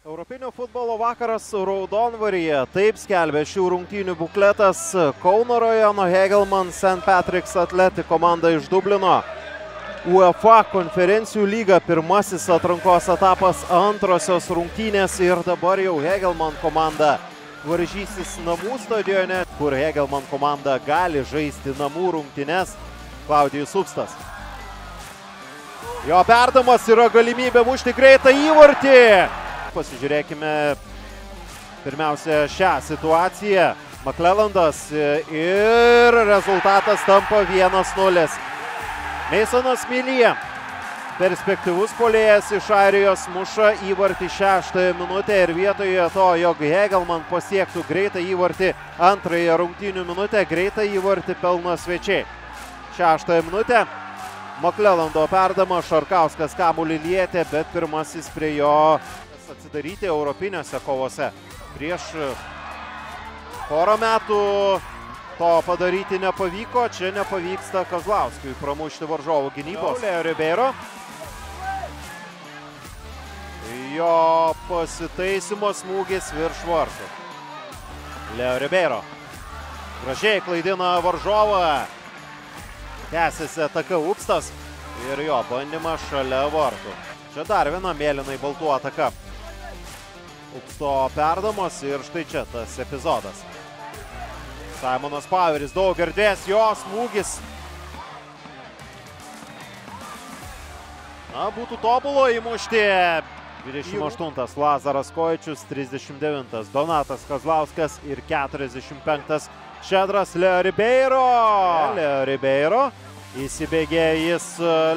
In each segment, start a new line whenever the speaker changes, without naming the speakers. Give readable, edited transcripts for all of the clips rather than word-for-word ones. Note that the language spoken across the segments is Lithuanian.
Europinio futbolo vakaras Raudonvaryje, taip skelbė šių rungtynių bukletas. Kauno rajono Hegelmann St. Patrick's Athletic komanda iš Dublino. UEFA konferencijų lyga pirmasis atrankos etapas, antrosios rungtynės ir dabar jau Hegelmann komanda varžysis namų stadione, kur Hegelmann komanda gali žaisti namų rungtynes. Klaudijus Upstas. Jo perdamas, yra galimybė mušti greitą įvartį. Pasižiūrėkime pirmiausia šią situaciją. McClellandas ir rezultatas tampa 1-0. Masonas Milyje, perspektyvus puolėjas iš Airijos, muša įvartį 6-ąją minutę ir vietoje to, jog Hegelmann pasiektų greitą įvartį 2-ąją rungtynių minutę, greitą įvartį pelno svečiai. 6-ąją minutę McClellando perdama, Šarkauskas kamuolį lietė, bet pirmasis prie jo atsidaryti europinėse kovose. Prieš porą metų to padaryti nepavyko, čia nepavyksta Kazlauskui pramušti varžovų gynybos. Leo Ribeiro. Jo pasitaisymo smūgis virš vartų. Leo Ribeiro gražiai klaidina varžovą. Tęsiasi ataka Upstas ir jo bandymas šalia vartų. Čia dar viena mėlynai baltų ataka. Upsto perdamas ir štai čia tas epizodas. Simonas Paveris, daug erdvės, jo smūgis. Na, būtų tobulo įmušti. 28 Lazaras Kojičius, 39 Donatas Kazlauskas ir 45 Šedras Leo Ribeiro. Leo Ribeiro. Įsibėgė jis,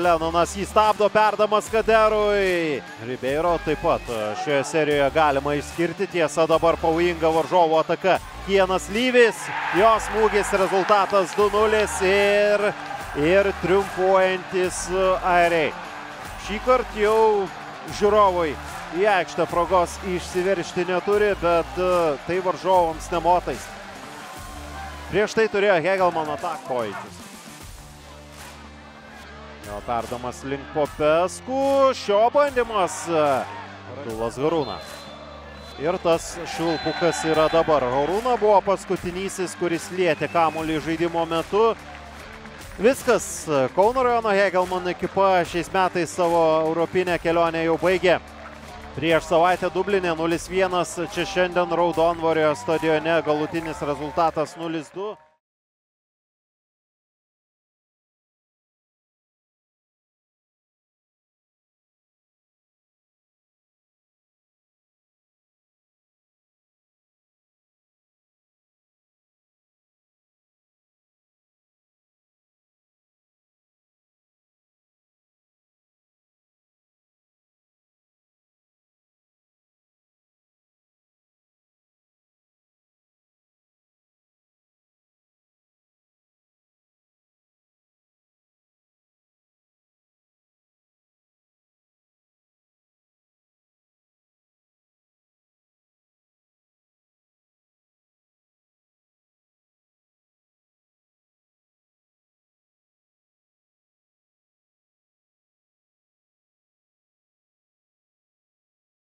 Lenonas jį stabdo, perdamas Kaderui. Ribeiro taip pat šioje serijoje galima išskirti, tiesa dabar pavojinga varžovo ataka. Kienas Lyvis, jo smūgis, rezultatas 2-0 ir triumfuojantis airiai. Šį kartą jau žiūrovai į aikštę progos išsiveržti neturi, bet tai varžovams nemotais. Prieš tai turėjo Hegelmann ataką Kojičius. Jo perdamas link Popeskų, šio bandymas Tulas Harūna. Ir tas švilpukas yra dabar. Harūna buvo paskutinysis, kuris lietė kamuolį žaidimo metu. Viskas, Kauno rajono Hegelmann ekipa šiais metais savo europinę kelionę jau baigė. Prieš savaitę Dubline 0-1, čia šiandien Raudonvario stadione galutinis rezultatas 0-2.